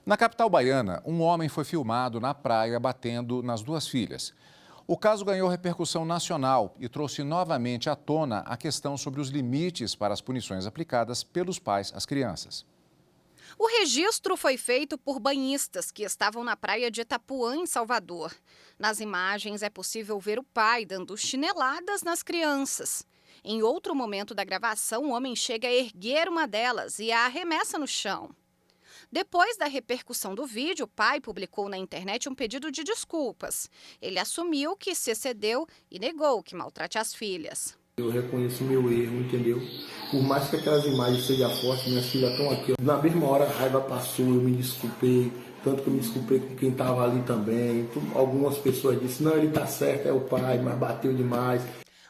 Na capital baiana, um homem foi filmado na praia batendo nas duas filhas. O caso ganhou repercussão nacional e trouxe novamente à tona a questão sobre os limites para as punições aplicadas pelos pais às crianças. O registro foi feito por banhistas que estavam na praia de Itapuã, em Salvador. Nas imagens é possível ver o pai dando chineladas nas crianças. Em outro momento da gravação, o homem chega a erguer uma delas e a arremessa no chão. Depois da repercussão do vídeo, o pai publicou na internet um pedido de desculpas. Ele assumiu que se excedeu e negou que maltrate as filhas. Eu reconheço meu erro, entendeu? Por mais que aquelas imagens sejam fortes, minhas filhas estão aqui. Na mesma hora a raiva passou, eu me desculpei. Tanto que eu me desculpei com quem estava ali também. Algumas pessoas disseram, não, ele está certo, é o pai, mas bateu demais.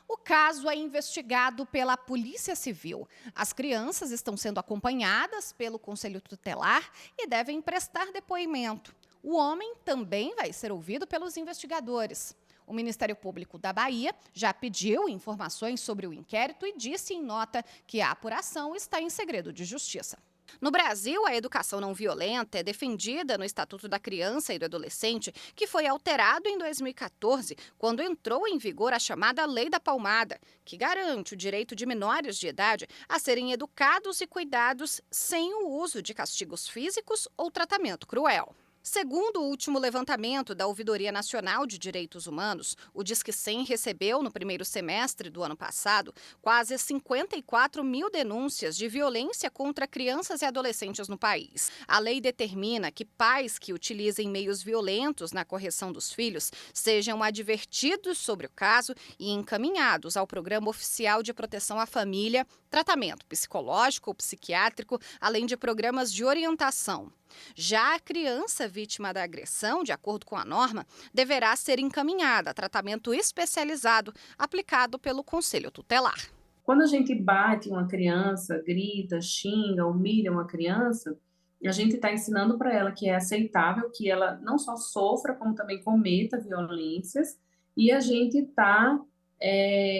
O caso é investigado pela Polícia Civil. As crianças estão sendo acompanhadas pelo Conselho Tutelar e devem prestar depoimento. O homem também vai ser ouvido pelos investigadores. O Ministério Público da Bahia já pediu informações sobre o inquérito e disse em nota que a apuração está em segredo de justiça. No Brasil, a educação não violenta é defendida no Estatuto da Criança e do Adolescente, que foi alterado em 2014, quando entrou em vigor a chamada Lei da Palmada, que garante o direito de menores de idade a serem educados e cuidados sem o uso de castigos físicos ou tratamento cruel. Segundo o último levantamento da Ouvidoria Nacional de Direitos Humanos, o Disque 100 recebeu, no primeiro semestre do ano passado, quase 54 mil denúncias de violência contra crianças e adolescentes no país. A lei determina que pais que utilizem meios violentos na correção dos filhos sejam advertidos sobre o caso e encaminhados ao Programa Oficial de Proteção à Família, tratamento psicológico ou psiquiátrico, além de programas de orientação. Já a criança vítima da agressão, de acordo com a norma, deverá ser encaminhada a tratamento especializado aplicado pelo Conselho Tutelar. Quando a gente bate uma criança, grita, xinga, humilha uma criança, a gente está ensinando para ela que é aceitável que ela não só sofra, como também cometa violências, e a gente está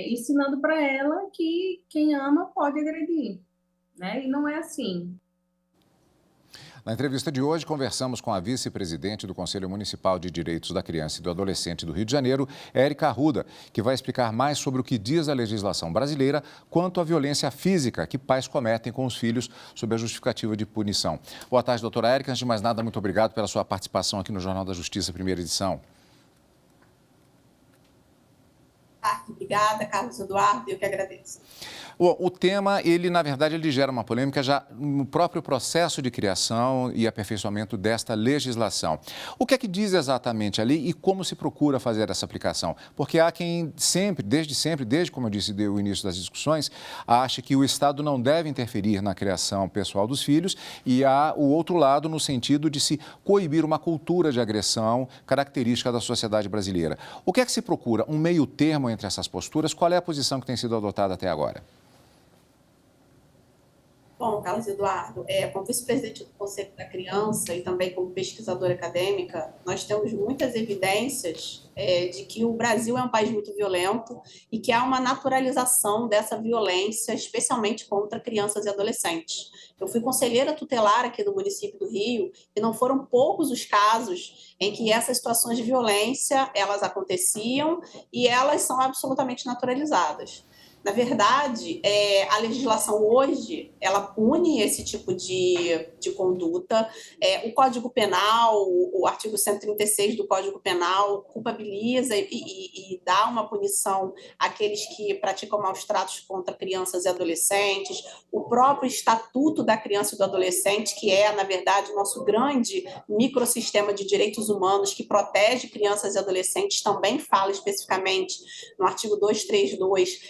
ensinando para ela que quem ama pode agredir, né? E não é assim. Na entrevista de hoje, conversamos com a vice-presidente do Conselho Municipal de Direitos da Criança e do Adolescente do Rio de Janeiro, Érica Arruda, que vai explicar mais sobre o que diz a legislação brasileira quanto à violência física que pais cometem com os filhos sob a justificativa de punição. Boa tarde, doutora Érica. Antes de mais nada, muito obrigado pela sua participação aqui no Jornal da Justiça, primeira edição. Obrigada, Carlos Eduardo, eu que agradeço. O tema, na verdade, ele gera uma polêmica já no próprio processo de criação e aperfeiçoamento desta legislação. O que é que diz exatamente ali e como se procura fazer essa aplicação? Porque há quem desde como eu disse, o início das discussões, acha que o Estado não deve interferir na criação pessoal dos filhos e há o outro lado no sentido de se coibir uma cultura de agressão característica da sociedade brasileira. O que é que se procura? Um meio termo entre essas posturas? Qual é a posição que tem sido adotada até agora? Bom, Carlos Eduardo, como vice-presidente do Conselho da Criança e também como pesquisadora acadêmica, nós temos muitas evidências de que o Brasil é um país muito violento e que há uma naturalização dessa violência, especialmente contra crianças e adolescentes. Eu fui conselheira tutelar aqui do município do Rio e não foram poucos os casos em que essas situações de violência, elas aconteciam e elas são absolutamente naturalizadas. Na verdade, a legislação hoje, ela pune esse tipo de conduta. O Código Penal, o artigo 136 do Código Penal, culpabiliza e dá uma punição àqueles que praticam maus tratos contra crianças e adolescentes. O próprio Estatuto da Criança e do Adolescente, que é, na verdade, o nosso grande microsistema de direitos humanos que protege crianças e adolescentes, também fala especificamente no artigo 232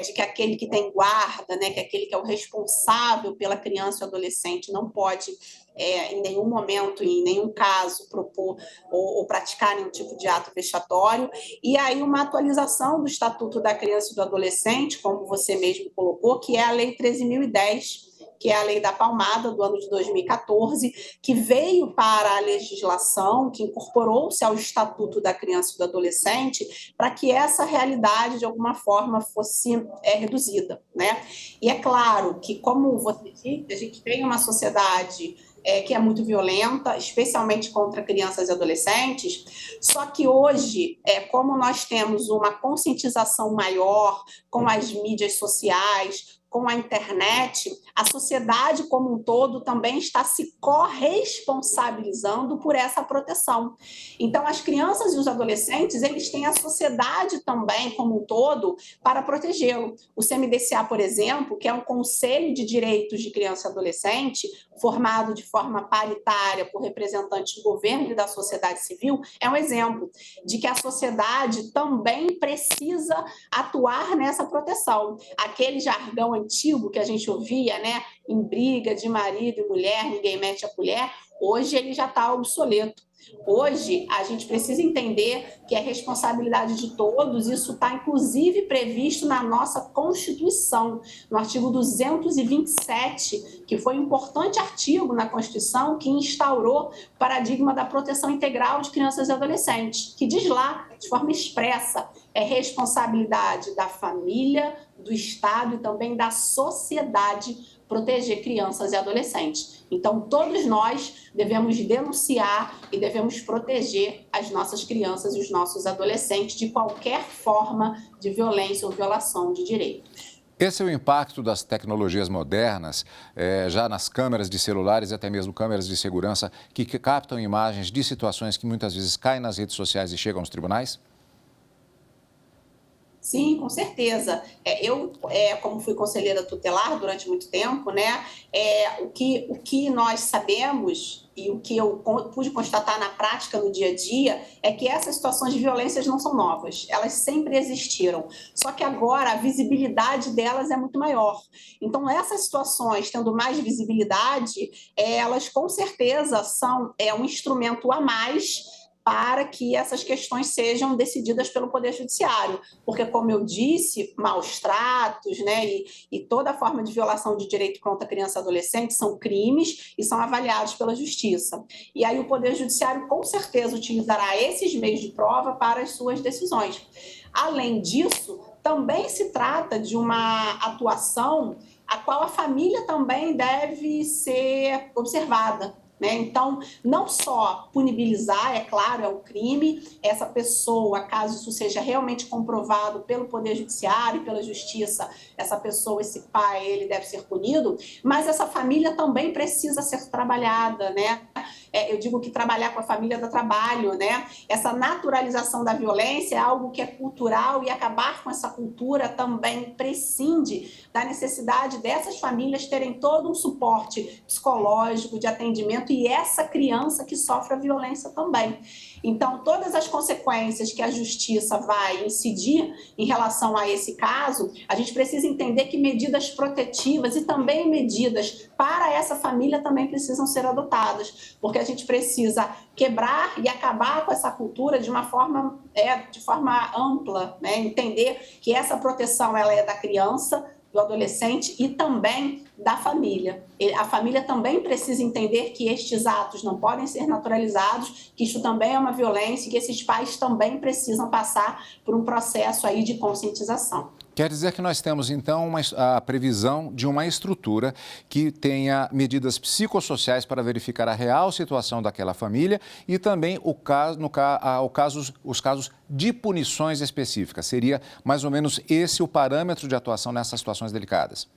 de que aquele que tem guarda, né, que aquele que é o responsável pela criança ou adolescente não pode, em nenhum momento, em nenhum caso, propor ou praticar nenhum tipo de ato vexatório. E aí uma atualização do Estatuto da Criança e do Adolescente, como você mesmo colocou, que é a Lei 13.010, que é a Lei da Palmada, do ano de 2014, que veio para a legislação, que incorporou-se ao Estatuto da Criança e do Adolescente, para que essa realidade, de alguma forma, fosse reduzida, né? E é claro que, como você disse, a gente tem uma sociedade que é muito violenta, especialmente contra crianças e adolescentes. Só que hoje, como nós temos uma conscientização maior com as mídias sociais, com a internet, a sociedade como um todo também está se corresponsabilizando por essa proteção. Então, as crianças e os adolescentes, eles têm a sociedade também como um todo para protegê-lo. O CMDCA, por exemplo, que é um Conselho de Direitos de Criança e Adolescente, formado de forma paritária por representantes do governo e da sociedade civil, é um exemplo de que a sociedade também precisa atuar nessa proteção. Aquele jargão antigo que a gente ouvia, né, em briga de marido e mulher, ninguém mete a colher, hoje ele já está obsoleto. Hoje, a gente precisa entender que é responsabilidade de todos, isso está inclusive previsto na nossa Constituição, no artigo 227, que foi um importante artigo na Constituição que instaurou o paradigma da proteção integral de crianças e adolescentes, que diz lá, de forma expressa, é responsabilidade da família, do Estado e também da sociedade proteger crianças e adolescentes. Então, todos nós devemos denunciar e devemos proteger as nossas crianças e os nossos adolescentes de qualquer forma de violência ou violação de direitos. Esse é o impacto das tecnologias modernas, já nas câmeras de celulares e até mesmo câmeras de segurança que captam imagens de situações que muitas vezes caem nas redes sociais e chegam aos tribunais? Sim, com certeza. Eu, como fui conselheira tutelar durante muito tempo, né, o que nós sabemos e o que eu pude constatar na prática, no dia a dia, é que essas situações de violências não são novas, elas sempre existiram, só que agora a visibilidade delas é muito maior. Então, essas situações, tendo mais visibilidade, elas com certeza são um instrumento a mais para que essas questões sejam decididas pelo Poder Judiciário. Porque, como eu disse, maus tratos, né, e toda forma de violação de direito contra criança e adolescente são crimes e são avaliados pela Justiça. E aí o Poder Judiciário, com certeza, utilizará esses meios de prova para as suas decisões. Além disso, também se trata de uma atuação a qual a família também deve ser observada. Então, não só punibilizar, é claro, é um crime, essa pessoa, caso isso seja realmente comprovado pelo Poder Judiciário, pela Justiça, essa pessoa, esse pai, ele deve ser punido, mas essa família também precisa ser trabalhada, né? Eu digo que trabalhar com a família dá trabalho, né? Essa naturalização da violência é algo que é cultural e acabar com essa cultura também prescinde da necessidade dessas famílias terem todo um suporte psicológico, de atendimento e essa criança que sofre a violência também. Então, todas as consequências que a Justiça vai incidir em relação a esse caso, a gente precisa entender que medidas protetivas e também medidas para essa família também precisam ser adotadas, porque a gente precisa quebrar e acabar com essa cultura de uma forma, de forma ampla, né? Entender que essa proteção ela é da criança, do adolescente e também da família. A família também precisa entender que estes atos não podem ser naturalizados, que isso também é uma violência e que esses pais também precisam passar por um processo aí de conscientização. Quer dizer que nós temos, então, a previsão de uma estrutura que tenha medidas psicossociais para verificar a real situação daquela família e também os casos de punições específicas. Seria mais ou menos esse o parâmetro de atuação nessas situações delicadas?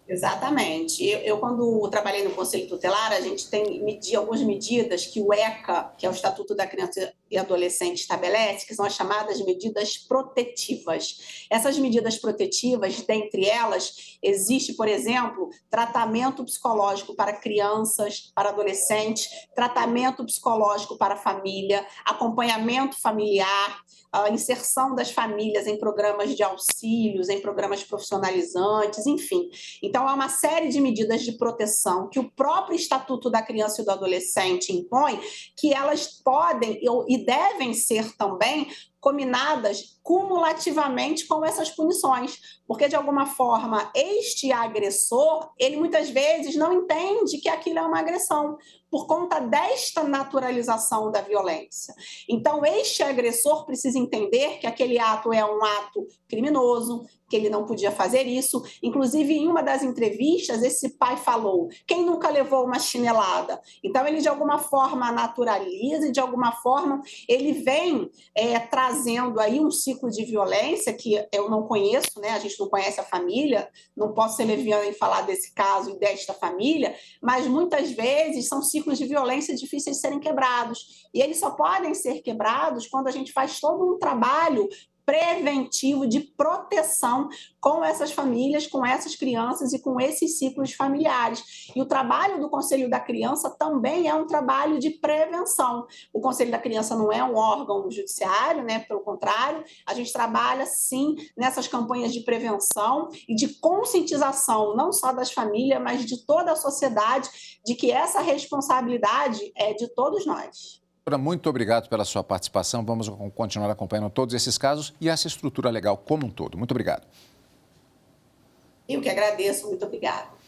Exatamente. Eu, quando trabalhei no Conselho Tutelar, a gente tem algumas medidas que o ECA, que é o Estatuto da Criança e Adolescente, estabelece, que são as chamadas medidas protetivas. Essas medidas protetivas, dentre elas, existe, por exemplo, tratamento psicológico para crianças, para adolescentes, tratamento psicológico para a família, acompanhamento familiar, a inserção das famílias em programas de auxílios, em programas profissionalizantes, enfim. Então, há uma série de medidas de proteção que o próprio Estatuto da Criança e do Adolescente impõe, que elas podem e devem ser também cominadas cumulativamente com essas punições, porque de alguma forma este agressor, ele muitas vezes não entende que aquilo é uma agressão, por conta desta naturalização da violência. Então, este agressor precisa entender que aquele ato é um ato criminoso, que ele não podia fazer isso. Inclusive, em uma das entrevistas, esse pai falou: quem nunca levou uma chinelada? Então, ele de alguma forma naturaliza e de alguma forma ele vem trazendo aí um ciclo de violência que eu não conheço, né? A gente não conhece a família, não posso ser leviana em falar desse caso e desta família, mas muitas vezes são ciclos de violência difíceis de serem quebrados. E eles só podem ser quebrados quando a gente faz todo um trabalho preventivo de proteção com essas famílias, com essas crianças e com esses ciclos familiares. E o trabalho do Conselho da Criança também é um trabalho de prevenção. O Conselho da Criança não é um órgão judiciário, né? Pelo contrário, a gente trabalha, sim, nessas campanhas de prevenção e de conscientização, não só das famílias, mas de toda a sociedade, de que essa responsabilidade é de todos nós. Muito obrigado pela sua participação. Vamos continuar acompanhando todos esses casos e essa estrutura legal como um todo. Muito obrigado. Eu que agradeço. Muito obrigada.